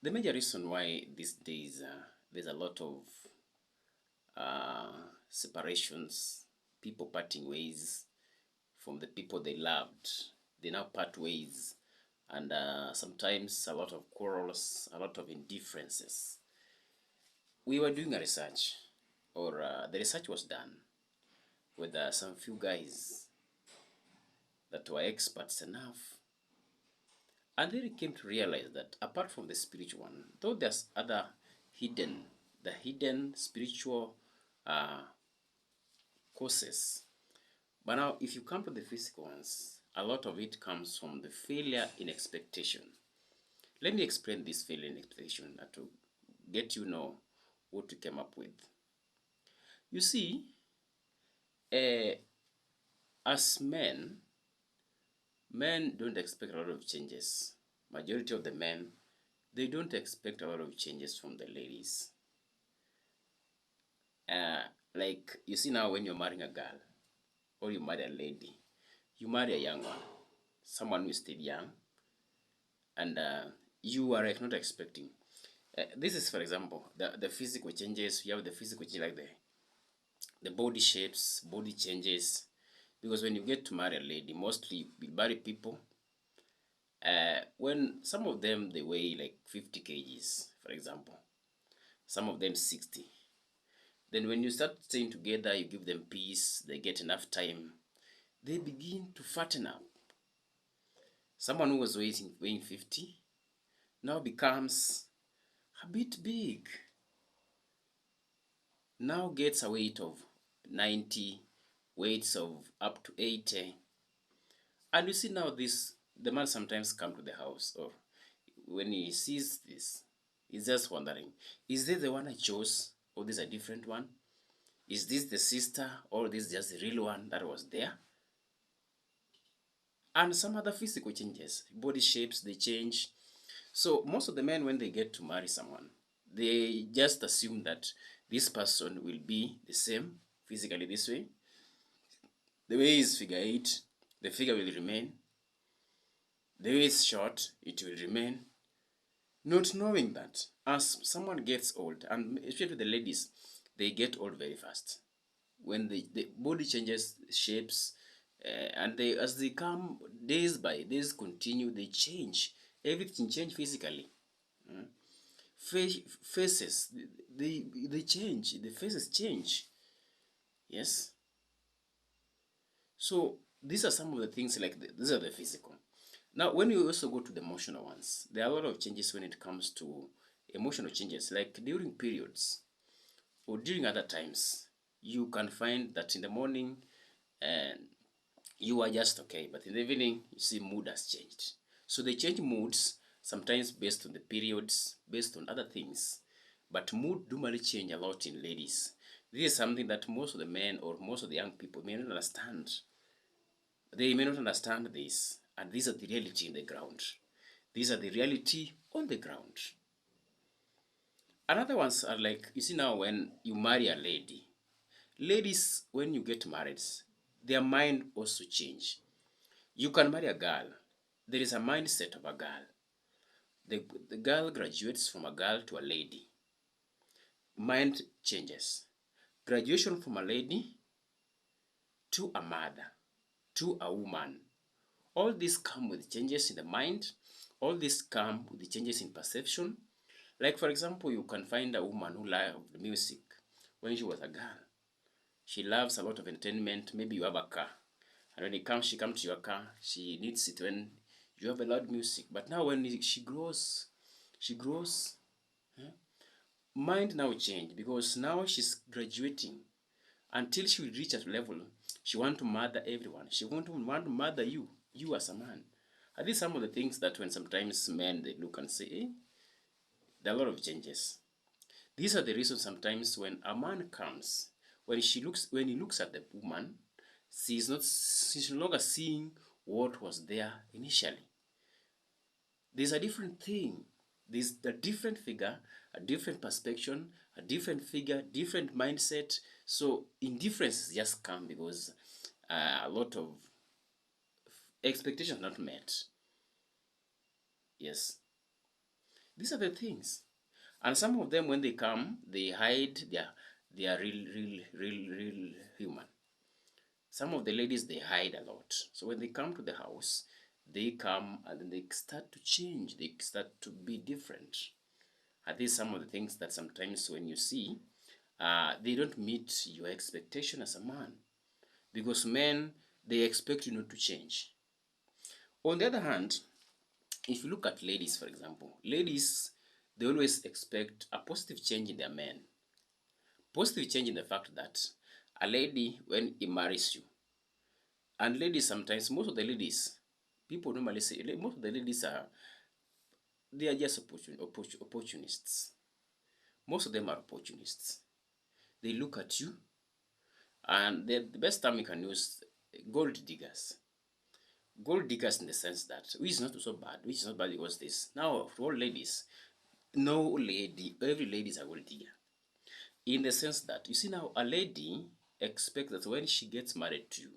The major reason why these days there's a lot of separations, people parting ways from the people they loved. They now part ways, and sometimes a lot of quarrels, a lot of indifferences. We were doing a research, or the research was done with some few guys that were experts enough, and then we came to realize that apart from the spiritual one, though there's other hidden, the hidden spiritual uh, causes. But now, if you come to the physical ones, a lot of it comes from the failure in expectation. Let me explain this failure in expectation to get you know what we came up with. You see, uh, as men don't expect a lot of changes. Majority of the men, they don't expect a lot of changes from the ladies. Uh, like you see now when you're marrying a girl or you marry a lady, you marry a young one, someone who is still young, and you are like not expecting. This is, for example, the physical changes. You have the physical change like the body shapes, body changes. Because when you get to marry a lady, mostly we marry people. When some of them they weigh like 50 kgs, for example, some of them 60. Then when you start staying together, you give them peace, they get enough time, they begin to fatten up. Someone who was weighing 50 now becomes a bit big, now gets a weight of 90, weights of up to 80. And you see now this, the man sometimes come to the house, or when he sees this, he's just wondering, is this the one I chose, or this a different one? Is this the sister, or this just the real one that was there? And some other physical changes, body shapes, they change. So most of the men, when they get to marry someone, they just assume that this person will be the same physically this way. The way is figure eight, the figure will remain. The way is short, it will remain. Not knowing that as someone gets old, and especially the ladies, they get old very fast. When the body changes shapes, and they as they come days by days continue, they change. Everything change physically. Mm. Faces, they change. The faces change. Yes. So these are some of the things like these are the physical. Now, when you also go to the emotional ones, there are a lot of changes when it comes to emotional changes. Like during periods or during other times, you can find that in the morning and you are just okay, but in the evening you see mood has changed. So they change moods sometimes based on the periods, based on other things. But mood normally change a lot in ladies. This is something that most of the men or most of the young people may not understand. They may not understand this, and these are the reality in the ground. These are the reality on the ground. Another ones are like, you see now when you marry a lady, ladies, when you get married, their mind also change. You can marry a girl. There is a mindset of a girl. The girl graduates from a girl to a lady. Mind changes. Graduation from a lady to a mother, to a woman. All these come with changes in the mind. All these come with the changes in perception. Like for example, you can find a woman who loved music when she was a girl. She loves a lot of entertainment. Maybe you have a car, and when she comes to your car, she needs it when you have a loud music. But now when she grows, eh, mind now change because now she's graduating. Until she will reach a level, she want to mother everyone. She want to mother you as a man. Are these some of the things that when sometimes men they look and say, there are a lot of changes. These are the reasons sometimes when a man comes, when he looks at the woman, she's no longer seeing what was there initially. There's a different thing. There's a different figure, a different perspective, a different figure, different mindset. So indifference just come because a lot of expectations not met. Yes. These are the things. And some of them, when they come, they hide their real human. Some of the ladies, they hide a lot. So when they come to the house, they come and then they start to change. They start to be different. And these are some of the things that sometimes when you see, they don't meet your expectation as a man. Because men, they expect you not to change. On the other hand, if you look at ladies, for example, ladies, they always expect a positive change in their men. Positive change in the fact that a lady, when he marries you, and ladies sometimes, most of the ladies, people normally say, most of the ladies are, they are just opportunists. Most of them are opportunists. They look at you, and the best term you can use, gold diggers. Gold diggers in the sense that, which is not so bad, which is not bad because this. Now, for all ladies, no lady, every lady is a gold digger. In the sense that, you see now, a lady expects that when she gets married to you,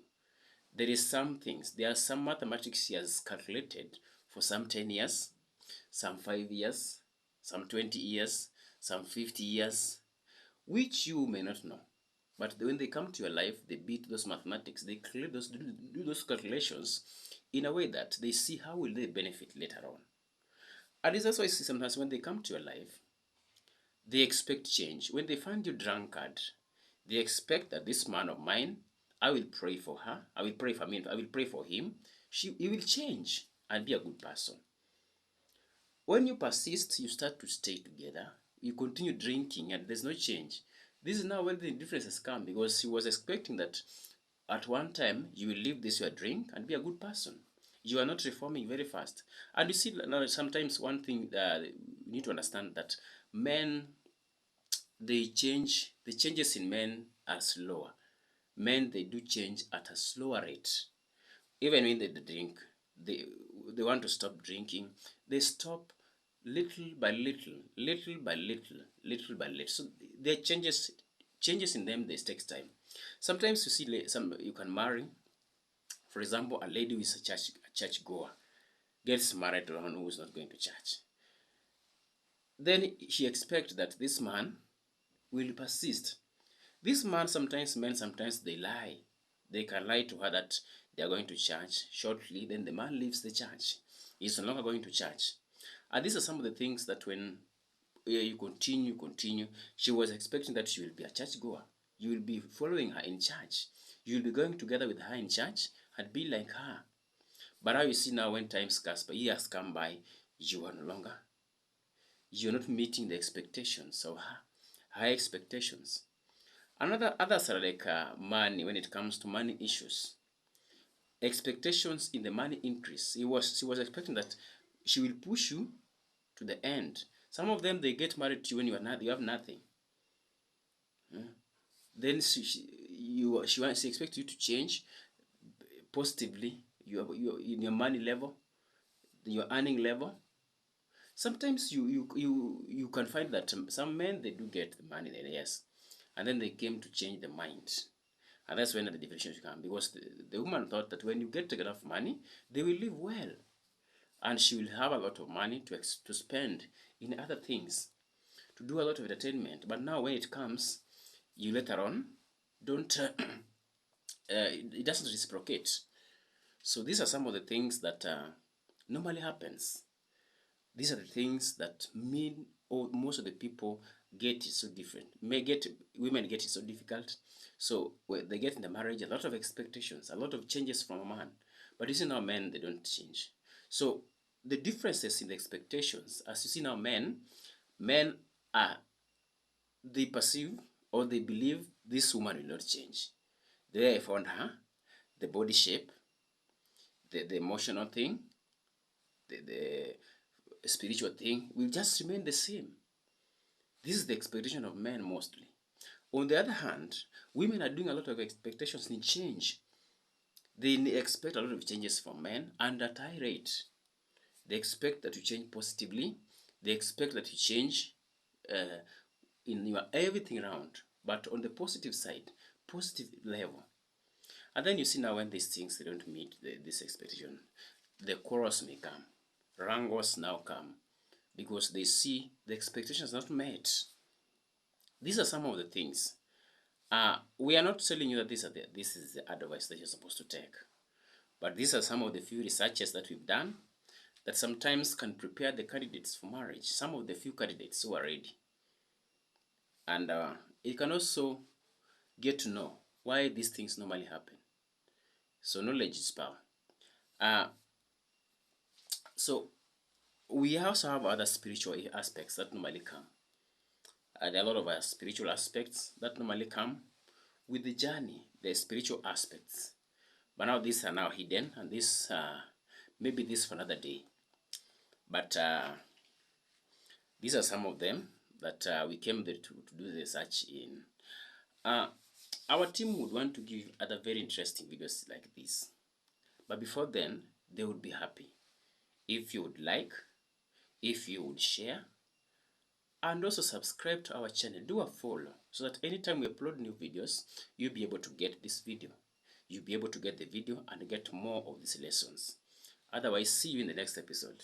there is some things, there are some mathematics she has calculated for some 10 years, some 5 years, some 20 years, some 50 years, which you may not know. But when they come to your life, they beat those mathematics, they do those calculations in a way that they see how will they benefit later on. And this is why I see sometimes when they come to your life, they expect change. When they find you drunkard, they expect that this man of mine, I will pray for her, I will pray for me, I will pray for him. He will change and be a good person. When you persist, you start to stay together, you continue drinking, and there's no change. This is now where the difference has come, because he was expecting that at one time you will leave this your drink and be a good person. You are not reforming very fast. And you see, now sometimes one thing you need to understand that men, they change, the changes in men are slower. Men, they do change at a slower rate. Even when they drink, they, they want to stop drinking, they stop little by little, little by little, little by little. So there changes in them, this takes time. Sometimes you see some, you can marry, for example, a lady who is a church goer gets married to one who is not going to church. Then she expects that this man will persist. This man, sometimes men, sometimes they lie. They can lie to her that they are going to church shortly, then the man leaves the church. He's no longer going to church. And these are some of the things that when you continue, she was expecting that she will be a church goer. You will be following her in church. You will be going together with her in church and be like her. But now you see now when times pass by, years come by, you are no longer. You're not meeting the expectations of her, high expectations. Others are like money. When it comes to money issues, expectations in the money increase. She was expecting that she will push you to the end. Some of them, they get married to you when you have nothing. Then she expects you to change positively. You in your money level, your earning level. Sometimes you can find that some men, they do get the money, then yes, and then they came to change the mind. And that's when the divisions come, because the woman thought that when you get enough money, they will live well. And she will have a lot of money to spend in other things, to do a lot of entertainment. But now when it comes, you later on, don't, it doesn't reciprocate. So these are some of the things that normally happens. These are the things that mean, or most of the people get it so different. Women get it so difficult. So when they get in the marriage, a lot of expectations, a lot of changes from a man. But you see now men, they don't change. So the differences in the expectations, as you see now men are, they perceive or they believe this woman will not change. The way I found her, the body shape, the emotional thing, the spiritual thing will just remain the same. This is the expectation of men mostly. On the other hand, women are doing a lot of expectations in change. They expect a lot of changes from men and at high rate. They expect that you change positively. They expect that you change in your everything around, but on the positive side, positive level. And then you see now when these things, they don't meet this expectation, the quarrels may come. Wrangles now come, because they see the expectations not met. These are some of the things. We are not telling you that this is the advice that you're supposed to take, but these are some of the few researches that we've done that sometimes can prepare the candidates for marriage, some of the few candidates who are ready. And you can also get to know why these things normally happen. So knowledge is power. Uh, so we also have other spiritual aspects that normally come. There are a lot of spiritual aspects that normally come with the journey, the spiritual aspects. But now these are now hidden, and this maybe this for another day. But these are some of them that we came there to do the research in. Our team would want to give other very interesting videos like this. But before then, they would be happy if you would like, if you would share, and also subscribe to our channel. Do a follow so that anytime we upload new videos, you'll be able to get this video. You'll be able to get the video and get more of these lessons. Otherwise, see you in the next episode.